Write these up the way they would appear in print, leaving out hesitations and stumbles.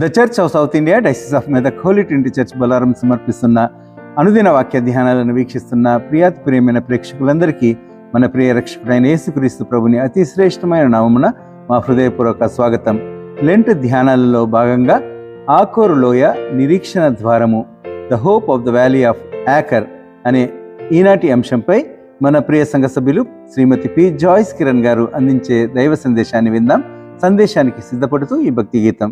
The Church of South India Diocese of Medak Holy Trinity Church Bollaram సమర్పిస్తున్న అనుదిన వాక్య ధ్యానాలను వీక్షిస్తున్న ప్రియమైన ప్రేక్షకులందరికీ మన ప్రియ రక్షకుడైన యేసుక్రీస్తు ప్రభుని అతి శ్రేష్టమైన నామమున మా హృదయపూర్వక స్వాగతం. లెంట్ ధ్యానాలలో భాగంగా ఆకోరు లోయ నిరీక్షణ ద్వారము, the hope of the valley of acre అనే ఈనాటి అంశంపై మన ప్రియ సంఘ సభ్యులు శ్రీమతి పి జాయిస్ కిరణ్ గారు అందించే దైవ సందేశాన్ని విందాం. సందేశానికి సిద్ధపడుతూ ఈ భక్తి గీతం.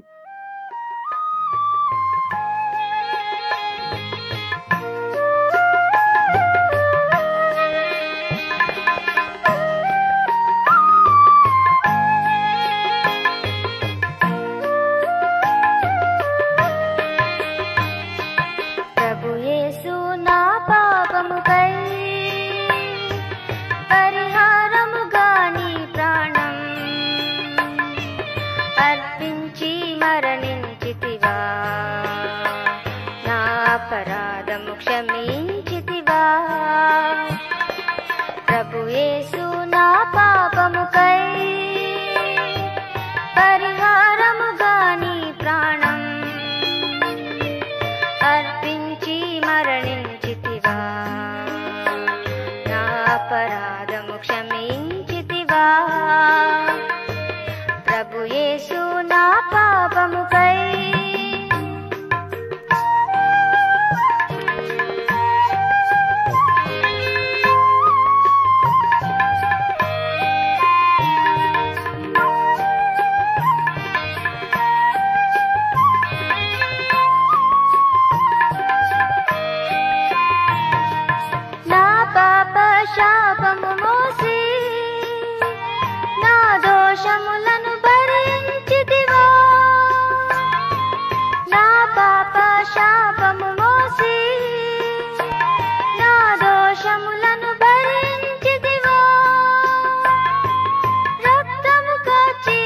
అపరాధము క్షమించితివా ప్రభు యేసు నా పాపముకై పరిహారముగా నీ ప్రాణం అర్పించి మరణించితివా నా అపరాధము క్షమించితివా ప్రభు యేసు నా పాపముకై శాపము మోసి నా దోషములను భరించితివా నా పాప శాపము మోసి నా దోషములను భరించితివా రక్తము కాచి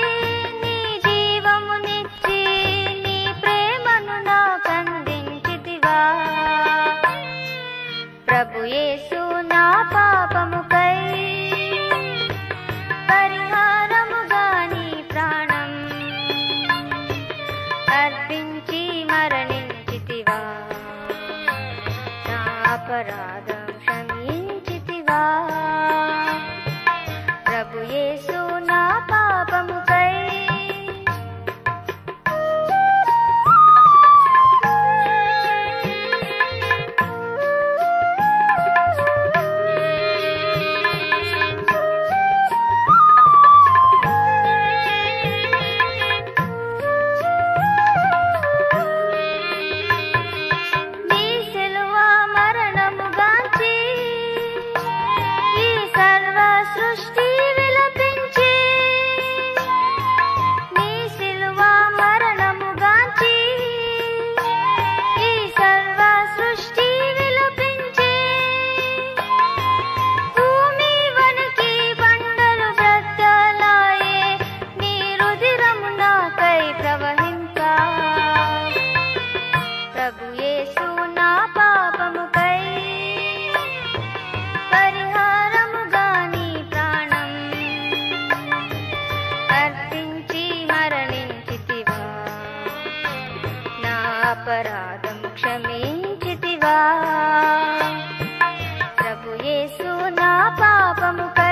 నీ జీవమునిచ్చి నీ ప్రేమను నాకు అందించితివా ప్రభు యేసు నా పాపముకై పరిహారముగా నీ ప్రాణం అర్పించి మరణించితివా నా అపరాధం క్షమించితివా ప్రభు యేసు నా పాపముకై సృష్టి విలపించి నీ సిలువ మరణముగాంచి ఈ సర్వ సృష్టి విలపించి భూమి వనికి బండలు బ్రద్దలాయే నీ రుధిరము నాకై ప్రవహింపా ప్రభు యేసు నా పాపముకై పరిహారముగా నీ ప్రాణం అర్పించి మరణించితివా నా అపరాధం క్షమించితివా ప్రభు యేసు నా పాపముకై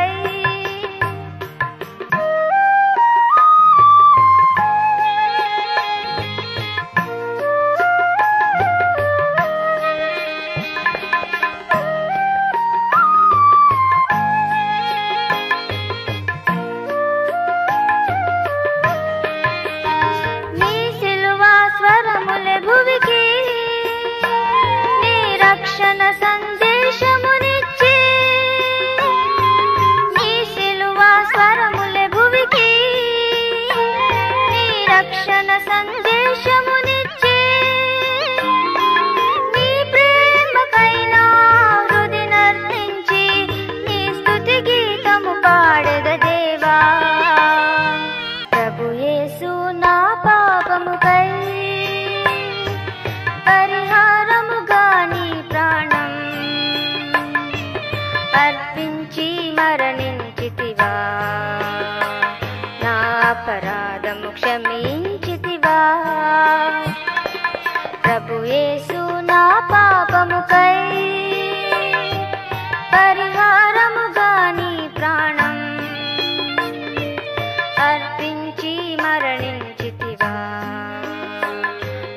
భువికి నీ రక్షణ సందేశమునిచ్చి నీ సిలువ స్వరములే భువికి నీ రక్షణ సందేశమునిచ్చి నీ ప్రేమకైనా హృది నర్తించి నీ స్తుతి గీతము పాడెద దేవా ప్రభు యేసు నా పాపముకై పరిహారముగా నీ ప్రాణం అర్పించి మరణించితివా నా అపరాధము క్షమించితివా నా పాపముకై పరిహారముగా నీ ప్రాణం అర్పించి మరణించితివా,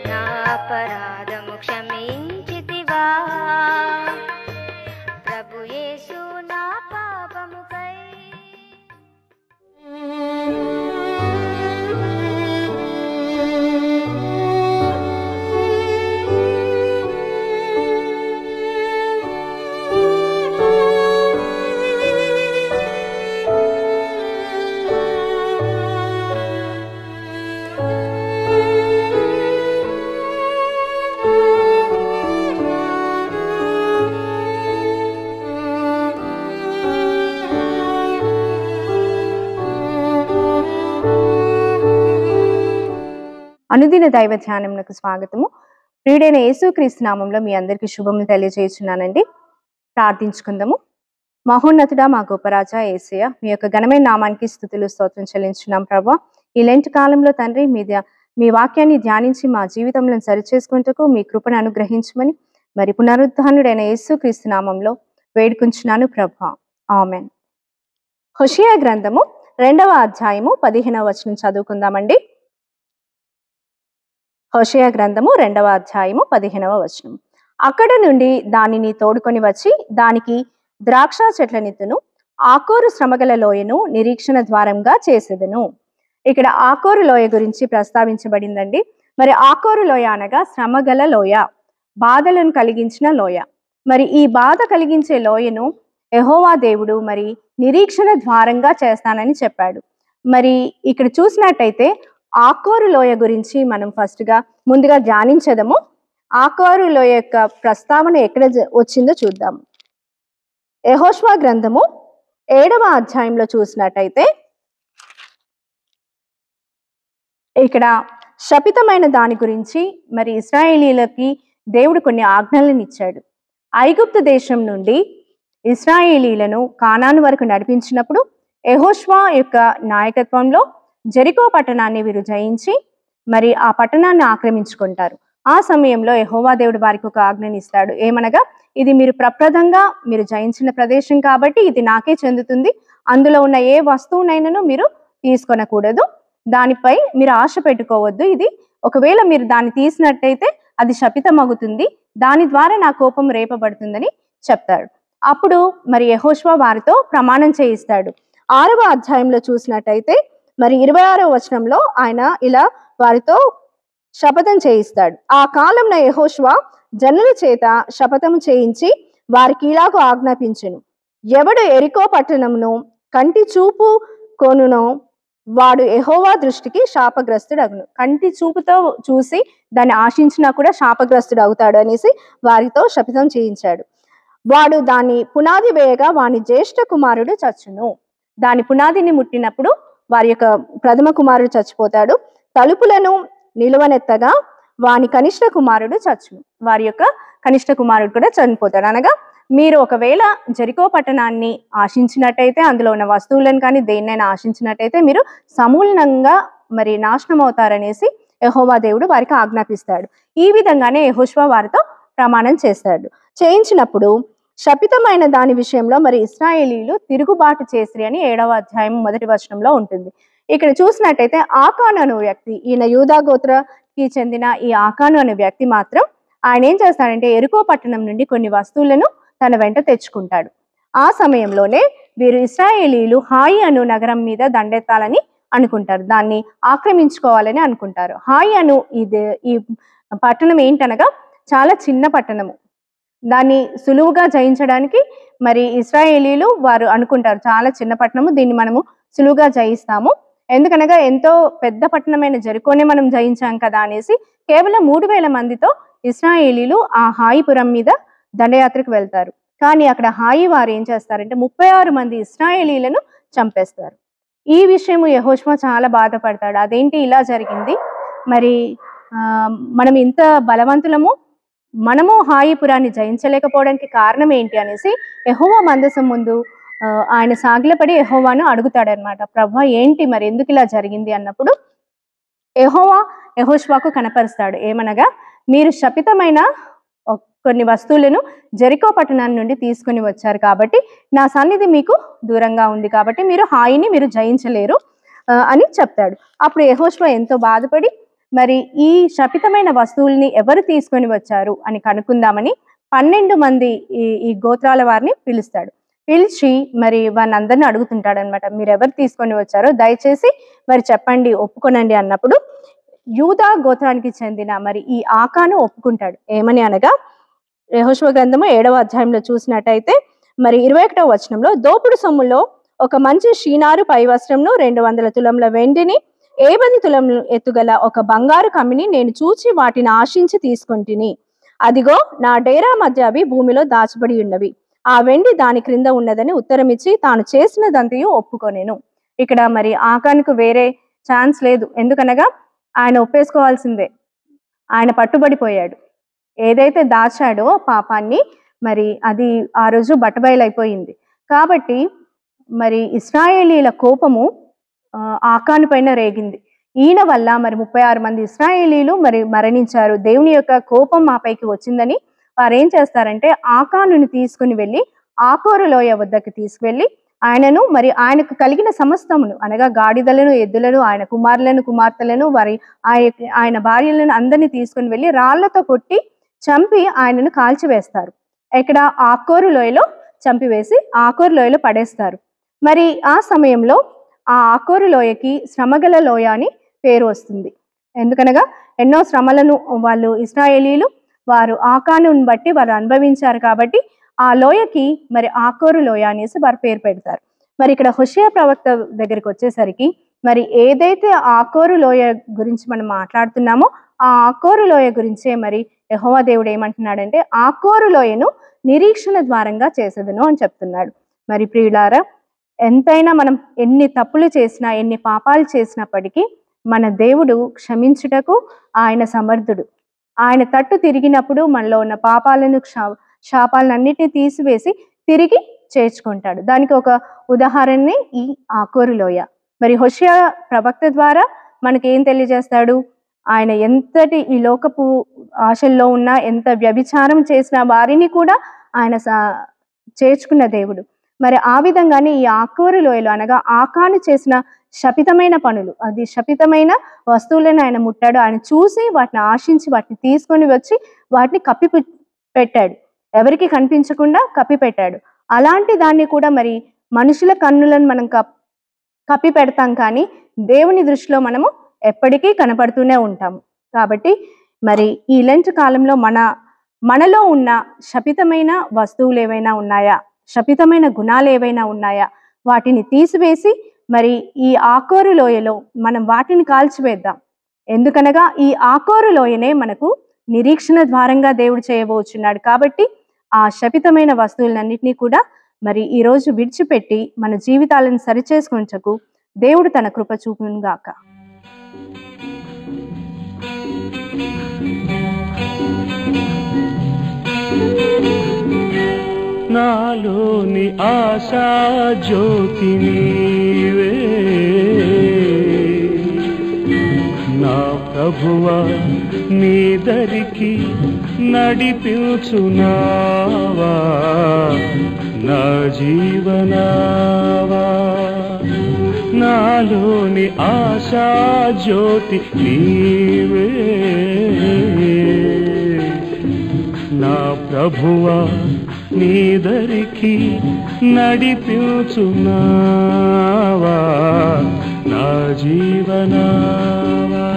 నా అపరాధము క్షమించితివా. ప్రభు యేసు నా పాపముకై అనుదిన దైవ ధ్యానమునకు స్వాగతము. ప్రియుడైన యేసుక్రీస్తు నామంలో మీ అందరికీ శుభములు తెలియజేస్తున్నానండి. ప్రార్థించుకుందాము. మహోన్నతుడా, మా గొప్పరాజా యేసయ్య, మీ యొక్క ఘనమైన నామానికి స్తుతులు స్తోత్రం చెల్లించున్నాం ప్రభా. ఈ లెంట్ కాలంలో తండ్రి మీ వాక్యాన్ని ధ్యానించి మా జీవితంలో సరిచేసుకుంటూ మీ కృపను అనుగ్రహించమని మరి పునరుద్ధానుడైన యేసుక్రీస్తు నామంలో వేడుకుంటున్నాను ప్రభా. ఆమెన్. హోషేయ గ్రంథము 2వ అధ్యాయము 15వ వచనం చదువుకుందామండి. హోషేయ గ్రంథము 2వ అధ్యాయము 15వ వచనం. అక్కడ నుండి దానిని తోడుకొని వచ్చి దానికి ద్రాక్ష చెట్లనిత్తును, ఆకోరు శ్రమగల లోయను నిరీక్షణ ద్వారంగా చేసేదను. ఇక్కడ ఆకోరు లోయ గురించి ప్రస్తావించబడిందండి. మరి ఆకోరు లోయ అనగా శ్రమగల లోయ, బాధలను కలిగించిన లోయ. మరి ఈ బాధ కలిగించే లోయను యెహోవా దేవుడు మరి నిరీక్షణ ద్వారంగా చేస్తానని చెప్పాడు. మరి ఇక్కడ చూసినట్టయితే ఆకోరు లోయ గురించి మనం ముందుగా ధ్యానించదము. ఆకోరు లోయ యొక్క ప్రస్తావన ఎక్కడ వచ్చిందో చూద్దాము. యెహోషువ గ్రంథము 7వ అధ్యాయంలో చూసినట్టయితే ఇక్కడ శపితమైన దాని గురించి మరి ఇశ్రాయేలీలకి దేవుడు కొన్ని ఆజ్ఞలను ఇచ్చాడు. ఐగుప్తు దేశం నుండి ఇశ్రాయేలీలను కానాను వరకు నడిపించినప్పుడు యెహోషువ యొక్క నాయకత్వంలో జెరికో పట్టణాన్ని వీరు జయించి మరి ఆ పట్టణాన్ని ఆక్రమించుకుంటారు. ఆ సమయంలో యెహోవా దేవుడు వారికి ఒక ఆజ్ఞని ఇస్తాడు. ఏమనగా, ఇది మీరు ప్రప్రదంగా మీరు జయించిన ప్రదేశం కాబట్టి ఇది నాకే చెందుతుంది. అందులో ఉన్న ఏ వస్తువునైనాను మీరు తీసుకొనకూడదు, దానిపై మీరు ఆశ పెట్టుకోవద్దు. ఇది ఒకవేళ మీరు దాన్ని తీసినట్టయితే అది శపితమగుతుంది, దాని ద్వారా నా కోపం రేపబడుతుందని చెప్తాడు. అప్పుడు మరి యెహోషువ వారితో ప్రమాణం చేయిస్తాడు. 6వ అధ్యాయంలో చూసినట్టయితే మరి 26వ వచనంలో ఆయన ఇలా వారితో శపథం చేయిస్తాడు. ఆ కాలంలో యెహోషువ జనుల చేత శపథము చేయించి వారికి ఇలాగూ ఆజ్ఞాపించెను, ఎవడు యెరికో పట్టణమును కంటి చూపు కొనునో వాడు యెహోవా దృష్టికి శాపగ్రస్తుడగును. కంటి చూపుతో చూసి దాన్ని ఆశించినా కూడా శాపగ్రస్తుడు అవుతాడు అనేసి వారితో శపథం చేయించాడు. వాడు దాని పునాది వేయగా వాని జ్యేష్ఠ కుమారుడు చచ్చును. దాని పునాదిని ముట్టినప్పుడు వారి యొక్క ప్రథమ కుమారుడు చచ్చిపోతాడు. తలుపులను నిలువనెత్తగా వాని కనిష్ట కుమారుడు చచ్చును. వారి యొక్క కనిష్ట కుమారుడు కూడా చనిపోతాడు. అనగా మీరు ఒకవేళ జెరికో పట్టణాన్ని ఆశించినట్టయితే, అందులో ఉన్న వస్తువులను కానీ దేన్నైనా ఆశించినట్టయితే మీరు సమూలంగా మరి నాశనం అవుతారనేసి యెహోవా దేవుడు వారికి ఆజ్ఞాపిస్తాడు. ఈ విధంగానే యెహోషువ వారితో ప్రమాణం చేయించినప్పుడు శపితమైన దాని విషయంలో మరి ఇశ్రాయేలీలు తిరుగుబాటు చేసిరి అని 7వ అధ్యాయం 1వ వచనంలో ఉంటుంది. ఇక్కడ చూసినట్టయితే ఆకాను అనే వ్యక్తి, ఈయన యూదా గోత్రకి చెందిన ఈ ఆకాను అనే వ్యక్తి మాత్రం ఆయన ఏం చేస్తాడంటే యెరికో పట్టణం నుండి కొన్ని వస్తువులను తన వెంట తెచ్చుకుంటాడు. ఆ సమయంలోనే వీరు ఇశ్రాయేలీలు హాయి అను నగరం మీద దండెత్తాలని అనుకుంటారు, దాన్ని ఆక్రమించుకోవాలని అనుకుంటారు. హాయి అను ఈ పట్టణం ఏంటనగా చాలా చిన్న పట్టణము. దాన్ని సులువుగా జయించడానికి మరి ఇశ్రాయేలీలు వారు అనుకుంటారు, చాలా చిన్న పట్టణము, దీన్ని మనము సులువుగా జయిస్తాము, ఎందుకనగా ఎంతో పెద్ద పట్టణమైన జెరికోనే మనం జయించాం కదా అనేసి కేవలం 3000 మందితో ఇశ్రాయేలీలు ఆ హాయిపురం మీద దండయాత్రకు వెళ్తారు. కానీ అక్కడ హాయి వారు ఏం చేస్తారంటే 36 మంది ఇశ్రాయేలీలను చంపేస్తారు. ఈ విషయము యెహోషువ చాలా బాధపడతాడు. అదేంటి ఇలా జరిగింది, మరి మనం ఇంత బలవంతులము, మనము హాయిపురాన్ని జయించలేకపోవడానికి కారణం ఏంటి అనేసి యెహోవా మందసం ముందు ఆయన సాగిలపడి యెహోవాను అడుగుతాడనమాట. ప్రభువా ఏంటి మరి ఎందుకు ఇలా జరిగింది అన్నప్పుడు యెహోవా యెహోషువకు కనపరుస్తాడు. ఏమనగా, మీరు శపితమైన కొన్ని వస్తువులను జెరికో పట్టణాన్ని నుండి తీసుకుని వచ్చారు కాబట్టి నా సన్నిధి మీకు దూరంగా ఉంది కాబట్టి మీరు హాయిని మీరు జయించలేరు అని చెప్తాడు. అప్పుడు యెహోషువ ఎంతో బాధపడి మరి ఈ శపితమైన వస్తువుల్ని ఎవరు తీసుకొని వచ్చారు అని కనుక్కుందామని 12 మంది ఈ గోత్రాల వారిని పిలుస్తాడు. పిలిచి మరి వాళ్ళందరినీ అడుగుతుంటాడు అనమాట, మీరు ఎవరు తీసుకొని వచ్చారో దయచేసి మరి చెప్పండి, ఒప్పుకొనండి అన్నప్పుడు యూదా గోత్రానికి చెందిన మరి ఈ ఆకాను ఒప్పుకుంటాడు. ఏమని అనగా యెహోషువ గ్రంథము 7వ అధ్యాయంలో చూసినట్టయితే మరి 21వ వచనంలో, దోపుడు సొమ్ములో ఒక మంచి షీనారు పై వస్త్రంను 200 తులముల వెండిని 50 తులములు ఎత్తుగల ఒక బంగారు కమ్మిని నేను చూచి వాటిని ఆశించి తీసుకొంటిని. అదిగో నా డేరా మధ్య అవి భూమిలో దాచబడి ఉన్నవి. ఆ వెండి దాని క్రింద ఉన్నదని ఉత్తరమిచ్చి తాను చేసినదంతయు ఒప్పుకొనేను. ఇక్కడ మరి ఆకానుకు వేరే ఛాన్స్ లేదు. ఎందుకనగా ఆయన ఒప్పేసుకోవాల్సిందే. ఆయన పట్టుబడిపోయాడు. ఏదైతే దాచాడో పాపాన్ని మరి అది ఆ రోజు బట్టబయలైపోయింది. కాబట్టి మరి ఇశ్రాయేలీల కోపము ఆకాను పైన రేగింది. ఈయన వల్ల మరి 36 మంది ఇశ్రాయేలీలు మరి మరణించారు. దేవుని యొక్క కోపం మాపైకి వచ్చిందని వారు ఏం చేస్తారంటే ఆకానుని తీసుకుని వెళ్ళి ఆకోరు లోయ వద్దకు తీసుకువెళ్ళి ఆయనను మరి ఆయనకు కలిగిన సమస్తమును అనగా గాడిదలను, ఎద్దులను, ఆయన కుమారులను, కుమార్తెలను, వారి ఆయన భార్యలను అందరినీ తీసుకుని వెళ్ళి రాళ్లతో కొట్టి చంపి ఆయనను కాల్చివేస్తారు. ఇక్కడ ఆకోరు లోయలో చంపివేసి ఆకోరు లోయలో పడేస్తారు. మరి ఆ సమయంలో ఆ ఆకోరు లోయకి శ్రమగల లోయ అని పేరు వస్తుంది. ఎందుకనగా ఎన్నో శ్రమలను వాళ్ళు ఇశ్రాయేలీలు వారు ఆకానుని బట్టి వారు అనుభవించారు కాబట్టి ఆ లోయకి మరి ఆకోరు లోయ అనేసి వారు పేరు పెడతారు. మరి ఇక్కడ హోషేయ ప్రవక్త దగ్గరికి వచ్చేసరికి మరి ఏదైతే ఆకోరు లోయ గురించి మనం మాట్లాడుతున్నామో ఆ ఆకోరు లోయ గురించే మరి యెహోవా దేవుడు ఏమంటున్నాడంటే ఆకోరు లోయను నిరీక్షణ ద్వారంగా చేసేదను అని చెప్తున్నాడు. మరి ప్రియులారా, ఎంతైనా మనం ఎన్ని తప్పులు చేసినా ఎన్ని పాపాలు చేసినప్పటికీ మన దేవుడు క్షమించుటకు ఆయన సమర్థుడు. ఆయన తట్టు తిరిగినప్పుడు మనలో ఉన్న పాపాలను శాపాలన్నిటిని తీసివేసి తిరిగి చేర్చుకుంటాడు. దానికి ఒక ఉదాహరణని ఈ ఆకోరు లోయ. మరి హోషేయ ప్రవక్త ద్వారా మనకి ఏం తెలియజేస్తాడు? ఆయన ఎంతటి ఈ లోకపు ఆశల్లో ఉన్నా, ఎంత వ్యభిచారం చేసిన వారిని కూడా ఆయన చేర్చుకున్న దేవుడు. మరి ఆ విధంగానే ఈ ఆకోరు లోయలో అనగా ఆకాను చేసిన శపితమైన పనులు, అది శపితమైన వస్తువులను ఆయన ముట్టాడు. ఆయన చూసి వాటిని ఆశించి వాటిని తీసుకొని వచ్చి వాటిని కప్పి పెట్టాడు. ఎవరికి కనిపించకుండా కప్పి పెట్టాడు. అలాంటి దాన్ని కూడా మరి మనుషుల కన్నులను మనం కప్పి పెడతాం, కానీ దేవుని దృష్టిలో మనము ఎప్పటికీ కనపడుతూనే ఉంటాము. కాబట్టి మరి ఈ లెంట్ కాలంలో మనలో ఉన్న శపితమైన వస్తువులు ఏవైనా ఉన్నాయా, శపితమైన గుణాలు ఏవైనా ఉన్నాయా, వాటిని తీసివేసి మరి ఈ ఆకోరు లోయలో మనం వాటిని కాల్చివేద్దాం. ఎందుకనగా ఈ ఆకోరు లోయనే మనకు నిరీక్షణ ద్వారంగా దేవుడు చేయబోచున్నాడు. కాబట్టి ఆ శపితమైన వస్తువులన్నింటినీ కూడా మరి ఈరోజు విడిచిపెట్టి మన జీవితాలను సరిచేసుకొనుటకు దేవుడు తన కృప చూపును గాక. నాలోని ఆశా జ్యోతి నీవే, నా ప్రభువా నీ దరికి నడిపించునావా, నా జీవనావా. నాలోని ఆశా జ్యోతి నీవే, నా ప్రభువా నీ దరికి నడిపించునావా, నా జీవనావా.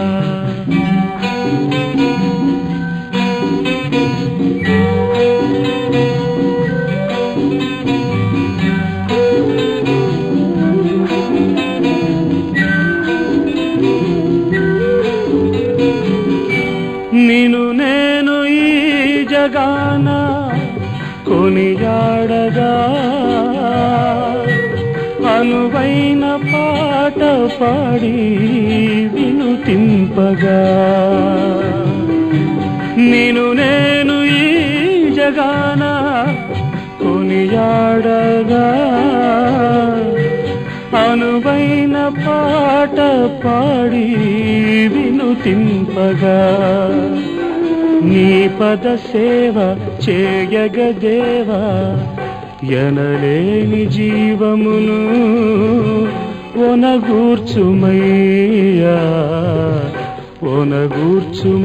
నిన్ను నేను ఈ జగాన కొనియాడగా, అనువైన పాట పాడి వినుతింపగా. నిన్ను నేను ఈ జగాన కొనియాడగా, అనువైన పాట పాడి వినుతింపగా. నీ పద సేవ చేయగదేవా ఎనలేని జీవమును ఒనగూర్చుమయ్యా ఒనగూర్చుమయ్యా.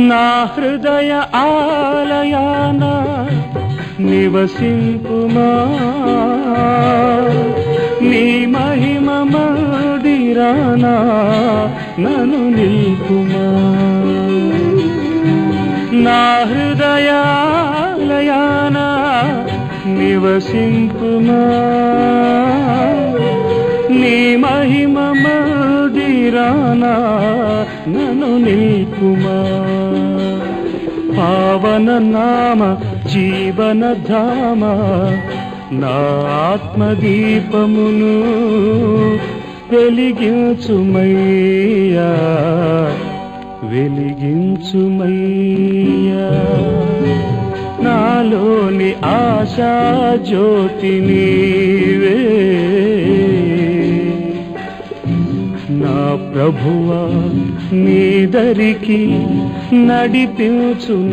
నా హృదయ ఆలయాన నివసింపుమా నీ మహిమ మందిరాన నన్ను నిల్పుమా. నా హృదయ ఆలయాన నివసింపుమా నీ మహిమ మందిరాన నన్ను నిల్పుమా. పావన నామ జీవన ధామ నా ఆత్మదీపమును వెలిగించుమయ్యా వెలిగించుమయ్యా. నాలోని ఆశా జ్యోతి నీవే నా ప్రభువా నీ దరికి నడిపించునావా.